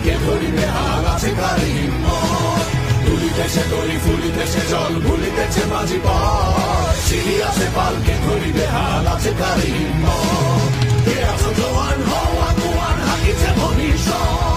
কে ধরিবে হাল, আছে কার হিম্মত। তুলিতেছে তরি ফুলিতেছে জল, ভুলিতেছে মাঝি পথ, ছিড়িয়াছে পাল, কে ধরিবে হাল, আছে কার হিম্মত। কে আছো জোয়ান হও আগুয়ান, হাকিছে ভবিষ্যৎ।